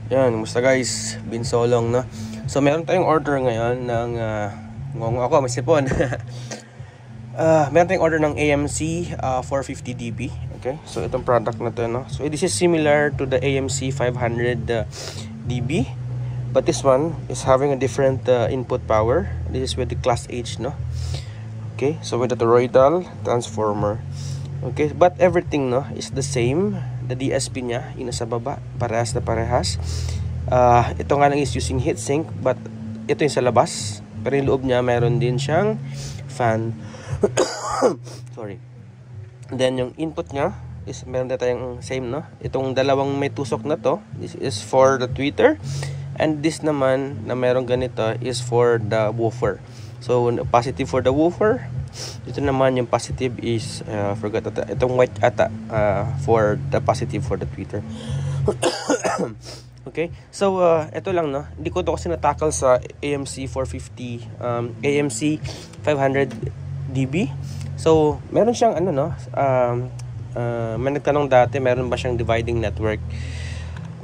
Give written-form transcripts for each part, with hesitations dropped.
Yan, musta guys? Been so long, no? So, meron tayong order ngayon ng ngongo ako, may sipon. Meron tayong order ng AMC 450 dB. Okay? So, itong product na to, no? So, this is similar to the AMC 500 dB. But this one is having a different input power. This is with the class H, no? Okay? So, with the toroidal transformer. Okay? But everything, no, is the same. The DSP niya, yung nasa baba, parehas na parehas. Ito nga lang is using heatsink, but ito yung sa labas. Pero yung loob niya, meron din siyang fan. Sorry. Then yung input niya is meron na tayong same, no? Itong dalawang may tusok na to, this is for the tweeter. And this naman na meron ganito is for the woofer. So positive for the woofer. Ito naman yung positive is forgot ata. Itong white ata for the positive for the tweeter. Okay, so ito lang, no. Hindi ko to kasi natakal sa AMC 450 AMC 500 dB. So meron siyang ano, no, may nagtanong dati, meron ba siyang dividing network?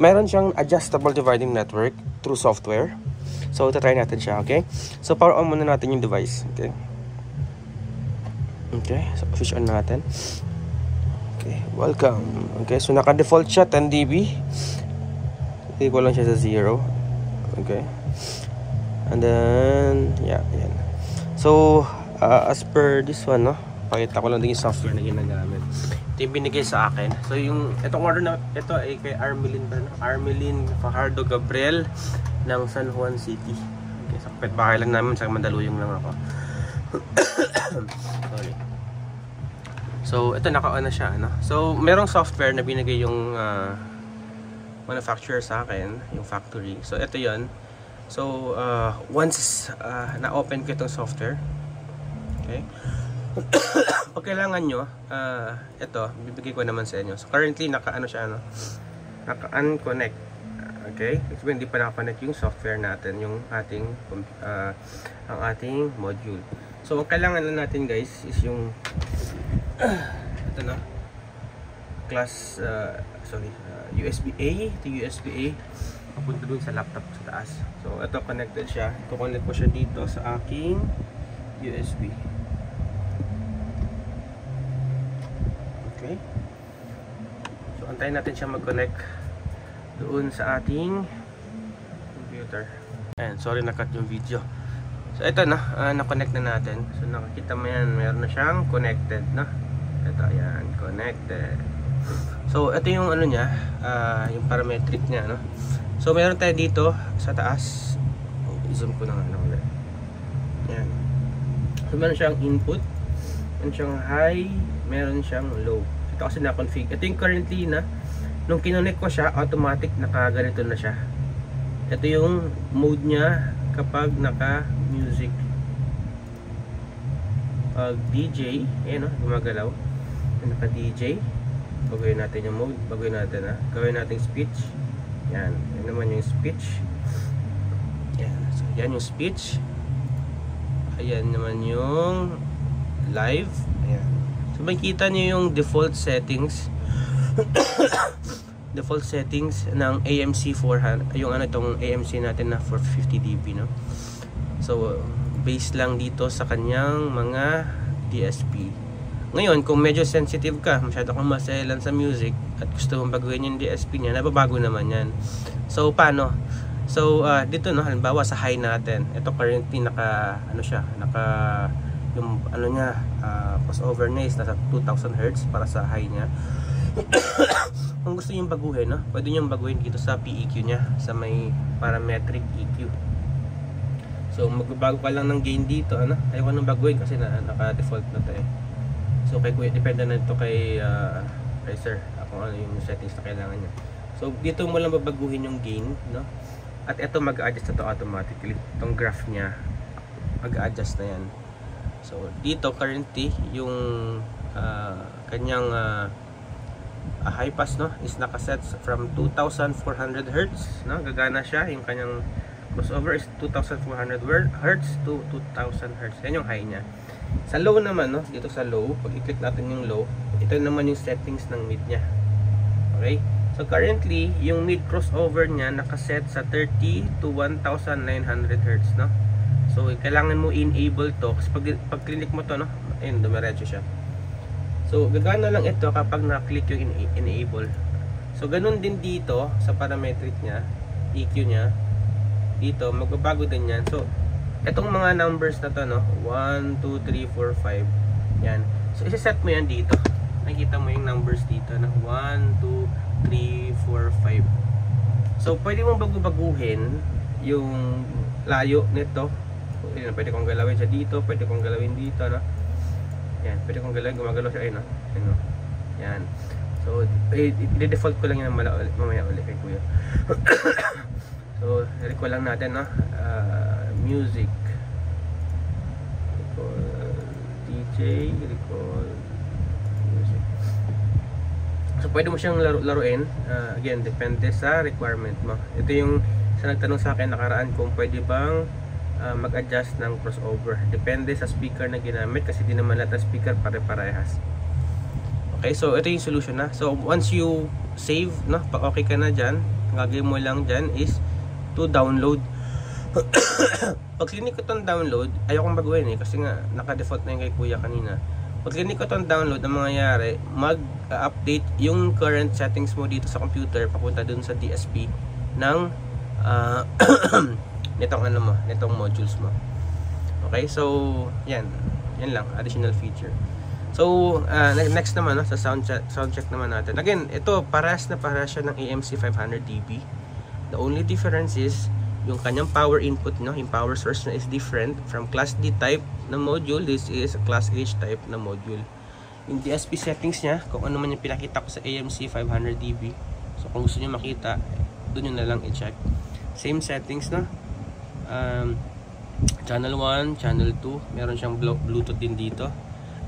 Meron siyang adjustable dividing network through software. So try natin siya, okay? So power on muna natin yung device, okay? Okay, so switch on natin. Okay, welcome. Okay, so naka-default siya 10 dB. Hindi ko lang siya sa 0. Okay. And then, yeah, yan. So, as per this one, no, pakita ko lang din yung software na ginagamit. Ito yung binigay sa akin. So, yung itong order na ito ay kay Armelin ba, no? Armelin Fajardo Gabriel ng San Juan City. Okay, sa kapitbahay lang namin, sa Mandaluyong lang ako. Sorry. So, ito naka-on na siya, no? So, merong software na binigay yung manufacturer sa akin, yung factory. So, ito yon. So, once na-open ko itong software, okay? Pag kailangan nyo, ito, bibigay ko naman sa inyo. So, currently, naka-ano siya, no? Naka-unconnect. Okay? So, hindi pa naka-connect yung software natin, yung ating, ang ating module. So, ang kailangan na natin, guys, is yung ito na class USB-A to USB-A papunta dun sa laptop sa taas. So ito connected siya, i-connect ko siya dito sa aking USB. Okay, so antayin natin siya mag-connect doon sa ating computer. And sorry, nakat yung video. So ito na, na-connect na natin. So nakikita mo yan, meron na siyang connected, no? Ito, yan, connected. So ito yung ano niya, yung parametric niya, no? So meron tayo dito sa taas. I-zoom ko na nga ulit. Yan. So meron siyang input, meron siyang high, meron siyang low. Ito kasi na-config. Ito yung currently na, nung kinonect ko siya, automatic nakaganito na siya. Ito yung mode niya kapag naka-music. Pag DJ, ayan, no, gumagalaw. Naka-DJ. Baguhin natin yung mode. Baguhin natin, ha. Gawin natin speech. Yan. Yan naman yung speech. Yan. So, yan yung speech. Ayan naman yung live. Ayan. So, makikita nyo yung default settings. Default settings ng AMC 400. Yung ano itong AMC natin na 450 dB, no? So, based lang dito sa kanyang mga DSP. Ngayon, kung medyo sensitive ka, masyado kang maselan sa music at gusto mong baguhin yung DSP niya, nababago naman yan. So, paano? So, dito, no, halimbawa sa high natin, ito currently naka, ano siya, naka, yung ano niya, crossover niya is nasa 2000 Hz para sa high niya. Kung gusto niyo baguhin, no, pwede niyo baguhin dito sa PEQ niya, sa may parametric EQ. So, magbabago ka lang ng gain dito, ano? Ayaw nang baguhin kasi naka-default na to eh. So, depende na ito kay sir, kung ano yung settings na kailangan niya. So, dito mo lang babaguhin yung gain, no? At ito mag-adjust na to automatically. Itong graph niya, mag-adjust na yan. So, dito currently, yung kanyang high pass, no, is nakaset from 2400 Hz, no? Gagana siya. Yung kanyang crossover is 2400 Hz to 2000 Hz. Yan yung high niya. Sa low naman, no, dito sa low, pag i-click natin yung low, ito naman yung settings ng mid niya. Okay? So currently, yung mid crossover niya nakaset sa 30 to 1900 Hz, no? So kailangan mo enable to kasi pag click mo to, no? Ayun, dumiretso siya. So gagana lang ito kapag na-click yung enable. So ganun din dito sa parametric niya, EQ niya. Dito magbabago din yan. So etong mga numbers na to, no? 1 2 3 4 5. Yan. So i-set mo yan dito. Nakikita mo yung numbers dito na 1 2 3 4 5. So pwede mong baguhin yung layo nito. Pwede kong galawin siya dito, pwede kong galawin dito, no? Yan, pwede kong galawin, gumagalaw siya, ayun, no? Ayun, no? Yan. So, i-default ko lang yan mamaya ulit kay kuya. So, recall lang natin, no? Music. Recall DJ, recall music. So, pwede mo siyang laruin. Again, depende sa requirement mo. Ito yung sa nagtanong sa akin nakaraan kung pwede bang mag-adjust ng crossover. Depende sa speaker na ginamit kasi di naman lahat ng speaker pare-parehas. Okay, so ito yung solution na. So once you save, no, pag okay ka na dyan, ang gagawin mo lang dyan is to download. Pag clinic ko itong download, ayokong baguhin kasi nga naka-default na yung kay kuya kanina. Pag clinic ko itong download, ang mangyayari, mag-update yung current settings mo dito sa computer papunta dun sa DSP ng nitong ano mo, nitong modules mo. Okay, so yan lang, additional feature. So next naman, no, sa sound check naman natin. Again, ito parehas siya ng AMC 500dB. The only difference is yung kanyang power input, no, yung power source na is different from class D type na module. This is a class H type na module. Yung DSP settings niya, kung ano man yung pinakita ko sa AMC 500dB. So kung gusto niyo makita, doon nyo na lang i-check. Same settings, no? Channel 1, channel 2, meron siyang Bluetooth din dito.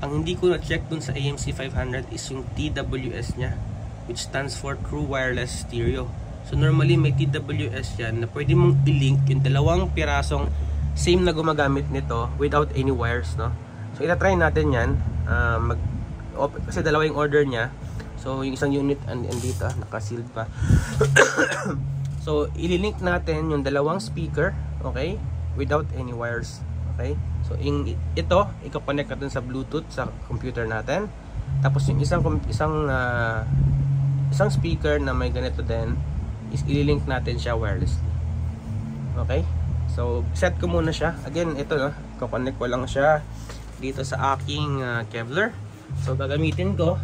Ang hindi ko na-check dun sa AMC 500 is yung TWS nya, which stands for True Wireless Stereo. So normally may TWS yan na pwede mong i-link yung dalawang pirasong same na gumagamit nito without any wires, no? So ita-try natin yan. Kasi dalawa yung order nya. So yung isang unit andito, naka-sealed pa. So i-link natin yung dalawang speaker, okay, without any wires. Okay, so ito i-connect ka dun sa Bluetooth sa computer natin. Tapos yung isang speaker na may ganito din is i-link natin siya wirelessly. Okay, so set ko muna siya. Again, ito, no, i-connect ko lang siya dito sa aking Kevlar. So gagamitin ko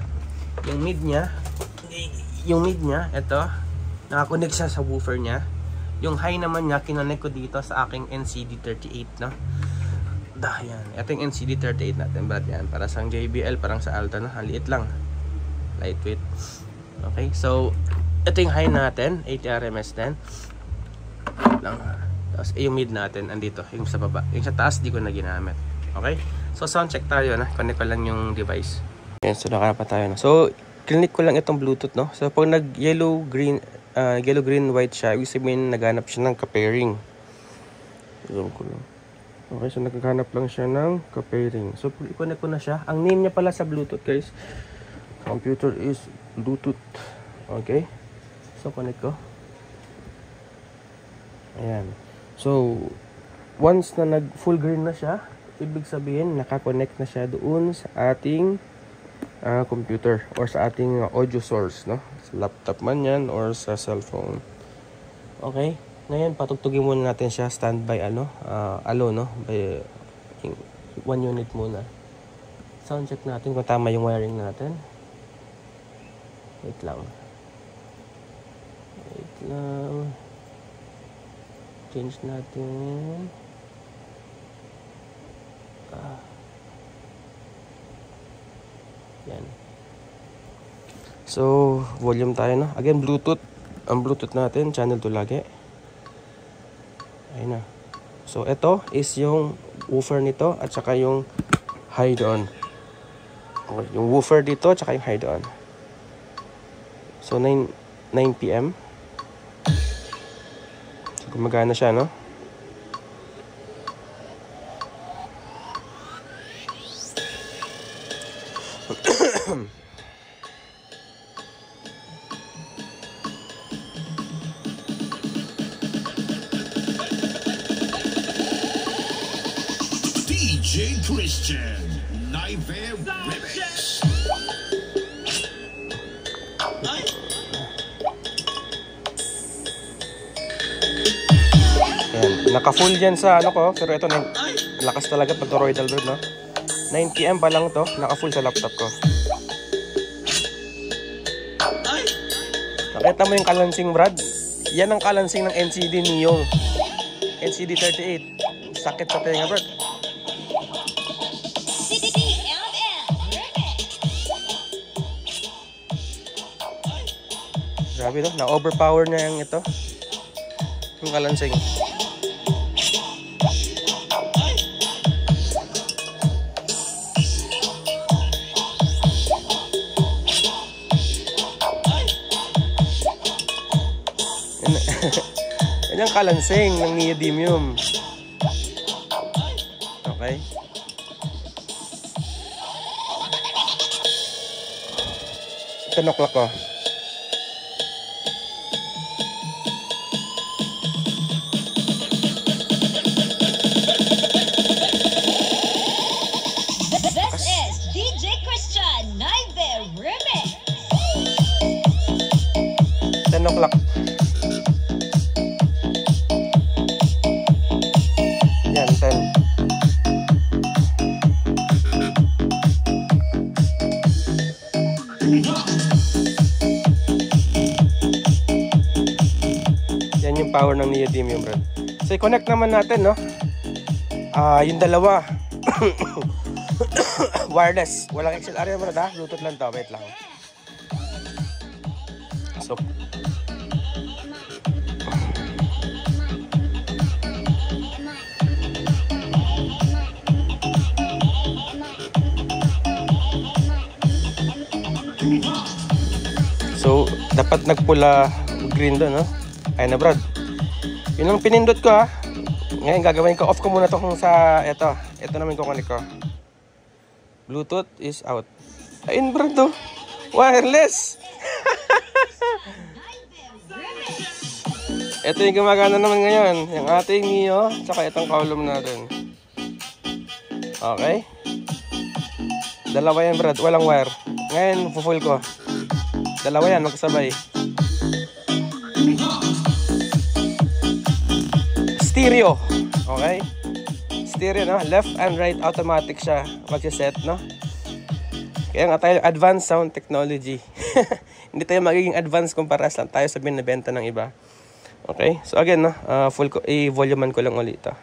yung mid nya, ito, nakakonect siya sa woofer nya. Yung high naman niya, kinonect ko dito sa aking NCD38, no? Yan. Ito yung NCD38 natin. But yan, para sa JBL, parang sa Alta, no? Ang liit lang. Lightweight. Okay, so ito yung high natin, 80 RMS din. Lang. Tapos yung mid natin, andito, yung sa baba. Yung sa taas, di ko na ginamit. Okay? So sound check tayo, na. Connect ko lang yung device. Yan, so nakapa tayo, no? So, clinic ko lang itong Bluetooth, no? So pag nag-yellow, green, white siya, ibig sabihin naghanap siya ng ka-pairing. Zoom ko lang. Okay, so naghanap lang siya ng ka-pairing. So pag i-connect ko na siya, ang name niya pala sa Bluetooth, guys, computer is Bluetooth. Okay, so connect ko. Ayan. So once na nag full green na siya, ibig sabihin naka-connect na siya doon sa ating computer or sa ating audio source, no? Sa laptop man yan or sa cellphone. Okay, ngayon patugtugin muna natin siya standby no? By 1 unit muna. Sound check natin kung tama yung wiring natin. Wait lang. Change natin. Yan. So, volume tayo, no? Again, Bluetooth. Ang Bluetooth natin, channel 2 lagi. Ayun na. So, ito is yung woofer nito at saka yung high doon. Okay, yung woofer dito at saka yung high doon. So, 9 PM. So, gumagana siya, no? DJ Christian Naive Remix. Ayan, naka-full dyan sa ano ko, pero ito lakas talaga pag to Royal Bird, no? 9pm pa lang to, naka-full sa laptop ko. Nakita mo yung kalansing, Brad? Yan ang kalansing ng NCD Neo. NCD 38. Sakit sa tenga, Brad. Grabe to, na-overpower na yung ito. Yung kalansing. Yan yung kalansing ng neodymium. Okay. Tinoklak ko. This is DJ Christian Naive Remix. 10 o'clock. Yan, 10. Yan yung power ng neodymium, bro. So, i-connect naman natin, no? Yung dalawa. Wireless. Walang XLR yan, bro, ha? Bluetooth lang to. Wait lang. So, dapat nagpula green doon, no? Ayun na, Brad. Yun ang pinindot ko, ha. Ngayon, gagawin ko. Off ko muna to kung sa ito. Ito naman kukunik ko. Bluetooth is out. Ayun, Brad, to. Wireless! Ito yung gumagana naman ngayon. Yung ating Neo, tsaka itong column natin. Okay? Dalawa yan, Brad. Walang wire. Ngayon, full ko. Dalawa yan, magkasabay. Stereo. Okay? Stereo, no? Left and right automatic siya. Mag-set, no? Kaya nga tayo, advanced sound technology. Hindi tayo magiging advanced kung paras lang tayo sa binibenta ng iba. Okay? So again, no? Full ko, i-volumean ko lang ulit ito.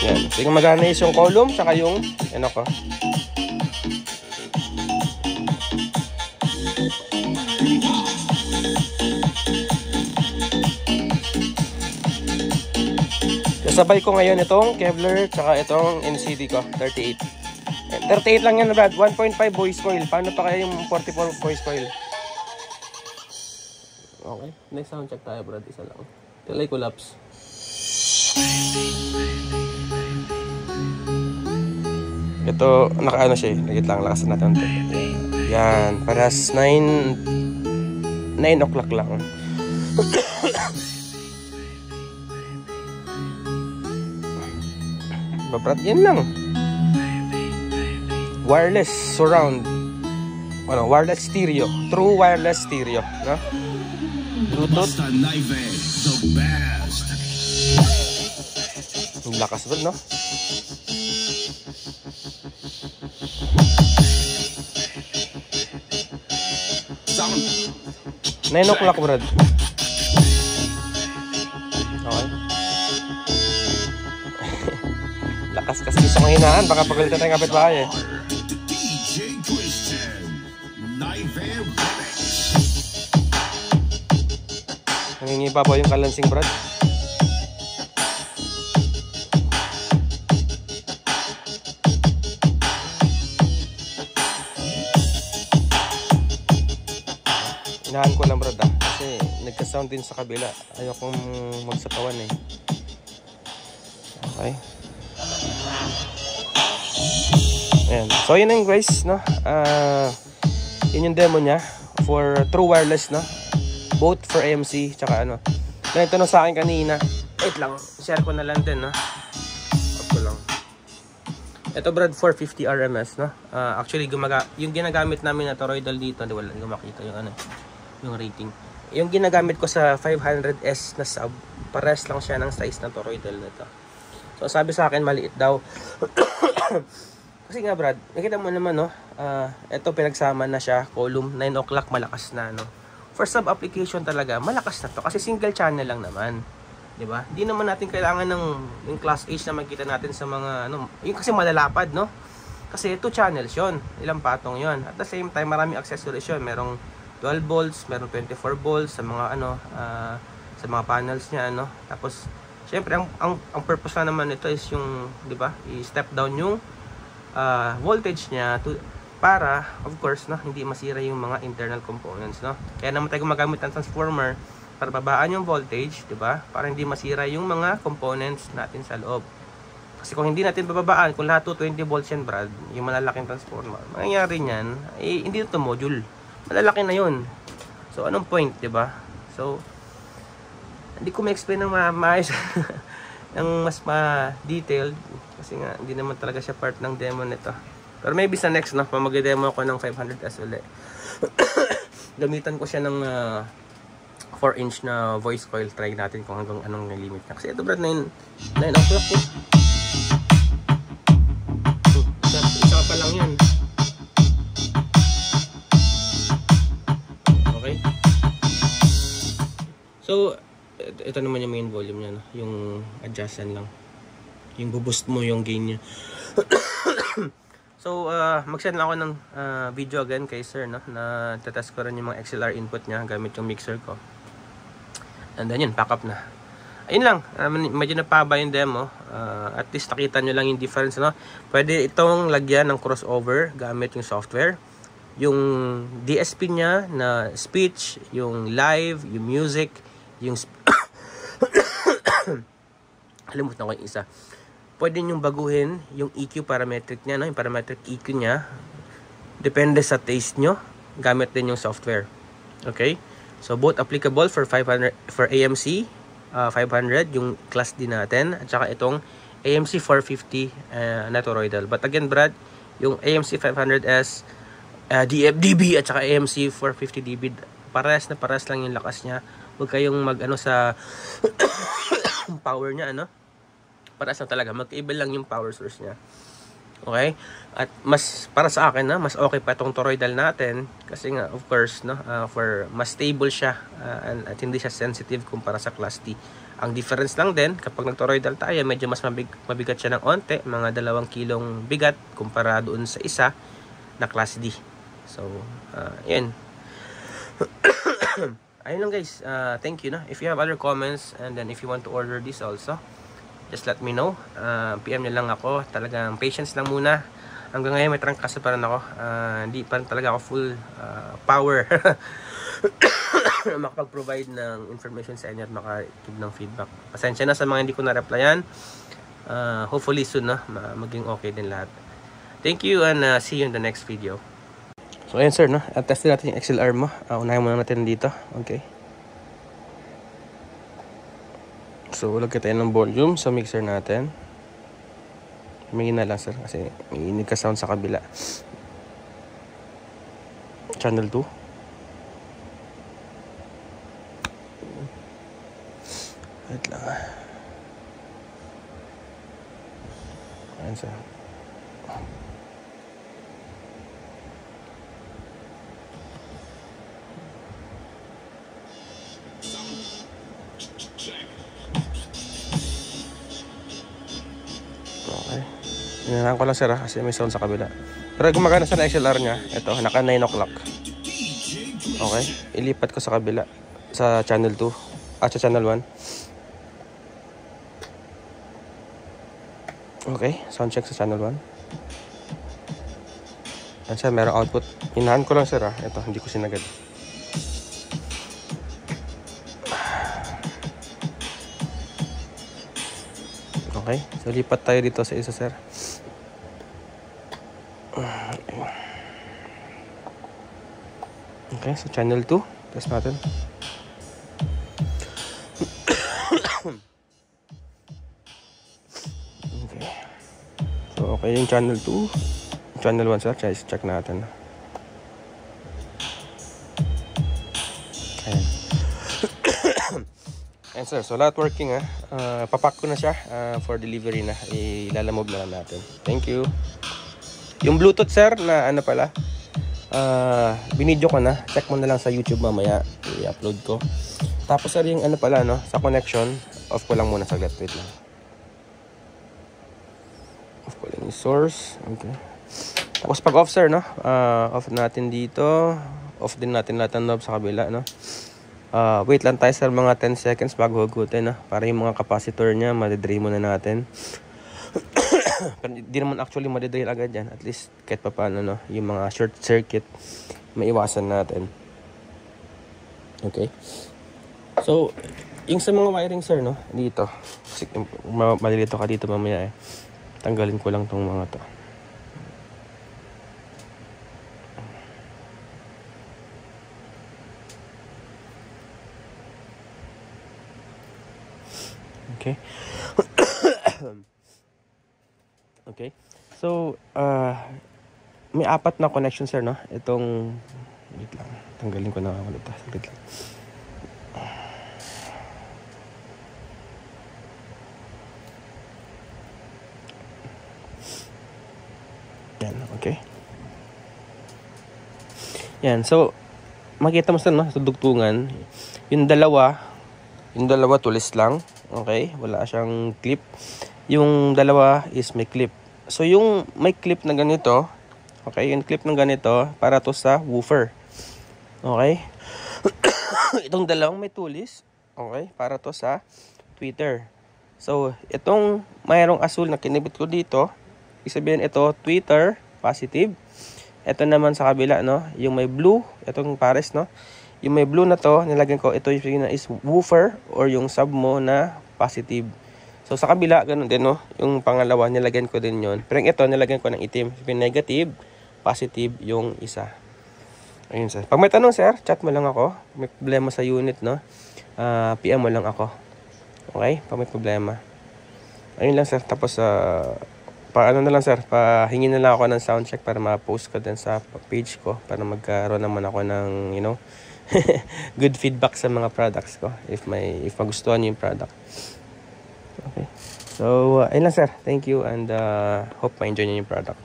Yan. So yung magana is yung column, saka yung, ano ko. Sabay ko ngayon itong Kevlar tsaka itong NCD ko, 38. 38 lang yan, Brad. 1.5 voice coil. Paano pa kaya yung 44 voice coil? Okay. Next sound check tayo, Brad. Isa lang. Tilay collapse. Ito, nakaano siya eh. Lagit lang. Lakasan natin ito. Yan. Parehas 9 o'clock lang. Brad, yan lang. Wireless surround. Ano, wireless stereo. True wireless stereo, no? Bluetooth. The best. Ang lakas ba, no? Sound. 9 o'clock, Brad. Okay. Lakas kasi gusto kong hinaan. Baka pagalitan tayong kapitbahay eh. DJ Christian Naive Remix. Nangingiba po yung kalansing, Brad. Inahan ko lang, Brad, kasi nagka-sound din sa kabila. Ayokong magsatawan eh. Okay. Ayan. So yun yung guys, no? Yun yung demo niya for true wireless, no? Both for AMC tsaka ano. Ganito na sa akin kanina. Wait lang, share ko na lang din, no? Ito Brad, 450 RMS, no? Actually, yung ginagamit namin na toroidal dito, di wala ko makita yung yung rating. Yung ginagamit ko sa 500S na sub, pares lang siya ng size ng toroidal nito. So sabi sa akin maliit daw. Kasi nga Brad, nakita mo naman, no? Ito pinagsama na siya, column 9 o'clock, malakas na, no? For sub application talaga, malakas na to kasi single channel lang naman. 'Di ba? Hindi naman natin kailangan ng yung class H na makita natin sa mga yung kasi malalapad, no? Kasi 2 channels 'yon, ilang patong 'yon. At the same time, maraming accessories 'yon. Merong 12 volts, merong 24 volts sa mga sa mga panels niya, no? Tapos syempre ang purpose na naman nito is yung, 'di ba? I-step down yung voltage niya para of course, no, hindi masira yung mga internal components, no? Kaya naman tayo gumagamit ng transformer para babaan yung voltage, 'di ba? Para hindi masira yung mga components natin sa loob. Kasi kung hindi natin bababaan, kung lahat 20 volts yan, Brad, yung malalaking transformer, mangyayari niyan, hindi ito module. Malalaki na 'yun. So anong point, 'di ba? So hindi ko ma-explain ng maayos ng mas ma-detailed kasi nga hindi naman talaga siya part ng demo nito. Pero maybe sa next, no, mag-demo ako ng 500S ulit. Gamitan ko siya ng 4-inch na voice coil. Try natin kung hanggang anong limit niya. Kasi ito Brad, 9 o'clock eh. Isa pa lang yan. Okay. So, ito naman yung main volume niya, no? Yung adjustan lang. Yung boost mo yung gain niya. So, mag-send lang ako ng video again kay sir, no? Na tetest ko rin yung mga XLR input niya gamit yung mixer ko. And then yun, pack up na. Ayun lang, medyo napaba yung demo. At least nakita nyo lang yung difference, no? Pwede itong lagyan ng crossover gamit yung software. Yung DSP niya na speech, yung live, yung music, yung halimutan ko yung isa. Pwede nyo baguhin yung EQ parametric niya, no? Yung parametric EQ niya. Depende sa taste nyo. Gamit din yung software. Okay? So both applicable for 500 for AMC 500 yung class D natin at saka itong AMC 450 na toroidal. But again Brad, yung AMC 500S DB at saka AMC 450DB parehas lang yung lakas niya. Huwag kayong sa power niya, parehas lang talaga. Magkaiba lang yung power source niya. Okay? At mas para sa akin, mas okay pa itong toroidal natin kasi nga of course, for mas stable siya at hindi siya sensitive kumpara sa class D. Ang difference lang din kapag nag-toroidal tayo, medyo mas mabigat siya ng onte, mga 2 kilong bigat kumpara doon sa isa na class D. So, yun. Ayun lang guys. Thank you. If you have other comments and then if you want to order this also, just let me know. PM nyo lang ako. Talagang patience lang muna. Hanggang ngayon may trangkaso pa rin ako. Hindi pa rin talaga ako full power makapag-provide ng information sa inyo at makakinig ng feedback. Pasensya na sa mga hindi ko na-replyan. Hopefully soon maging okay din lahat. Thank you and see you in the next video. So ayun sir, testin natin yung XLR mo. Unahin muna natin dito. Okay. So, lagyan tayo ng volume sa mixer natin. May na lang sir kasi may nagka-sound sa kabila. Channel 2. Wait lang. Ayan sir. Inahan ko lang sir kasi may sound sa kabila. Pero gumagana sa XLR niya. Ito, naka 9 o'clock. Okay, ilipat ko sa kabila. Sa channel 2 at sa channel 1. Okay, sound check sa channel 1. Yan siya, merong output. Inahan ko lang sir Ito, hindi ko sinagad. Okay, so lipat tayo dito sa isa sir. Okay, so channel 2, test natin. Okay. So Okay, yung channel 2. Channel 1 sir, check natin. Ayan. Ayan sir, so lahat working papack ko na siya for delivery na. Ilalamove na lang natin. Thank you. Yung Bluetooth sir na ano pala, binidyo ko na. Check mo na lang sa YouTube mamaya. I-upload ko. Tapos sir yung ano pala no, sa connection, off ko lang muna saglit. Wait lang. Off ko lang yung source. Okay. Tapos pag off sir no, off natin dito. Off din natin lahat ng knob sa kabila no. Wait lang tayo sir mga 10 seconds bago hugutin para yung mga capacitor niya madidrain muna natin. Pero di naman actually madidrain agad yan. At least kahit pa paano no, yung mga short circuit maiwasan natin. Okay. So yung sa mga wiring sir no, dito malilito ka dito mamaya tanggalin ko lang tong mga to. Okay. Okay. So, may 4 na connection sir, no? Itong, wait lang. Tanggalin ko na ulit. Saglit lang. Yan, okay. Yan, so, makita mo sir, no? Sa dugtungan, yung dalawa tulis lang. Okay, wala siyang clip. Yung dalawa is may clip. So yung may clip na ganito, okay, yung clip ng ganito para to sa woofer. Okay. Itong dalawang may tulis, okay, para to sa tweeter. So itong mayroong asul na kinibit ko dito, isabihin ito tweeter positive. Ito naman sa kabila no, yung may blue, itong pares no. Yung may blue na to, nilagyan ko, ito yung is woofer or yung sub mo na positive. So sa kabila, ganun din no. Yung pangalawa, nilagyan ko din yon. Pero ito, nilagyan ko ng itim. Yung negative, positive yung isa. Ayun sir. Pag may tanong sir, chat mo lang ako. May problema sa unit no, PM mo lang ako. Okay? Pag may problema. Ayun lang sir. Tapos paano na lang sir, pahingi na lang ako ng sound check para ma-post ko din sa page ko para magkaroon naman ako ng, you know, good feedback sa mga products ko if magustuhan niyo yung product. Okay. So, ayun lang sir. Thank you and hope ma-enjoy niyo yung product.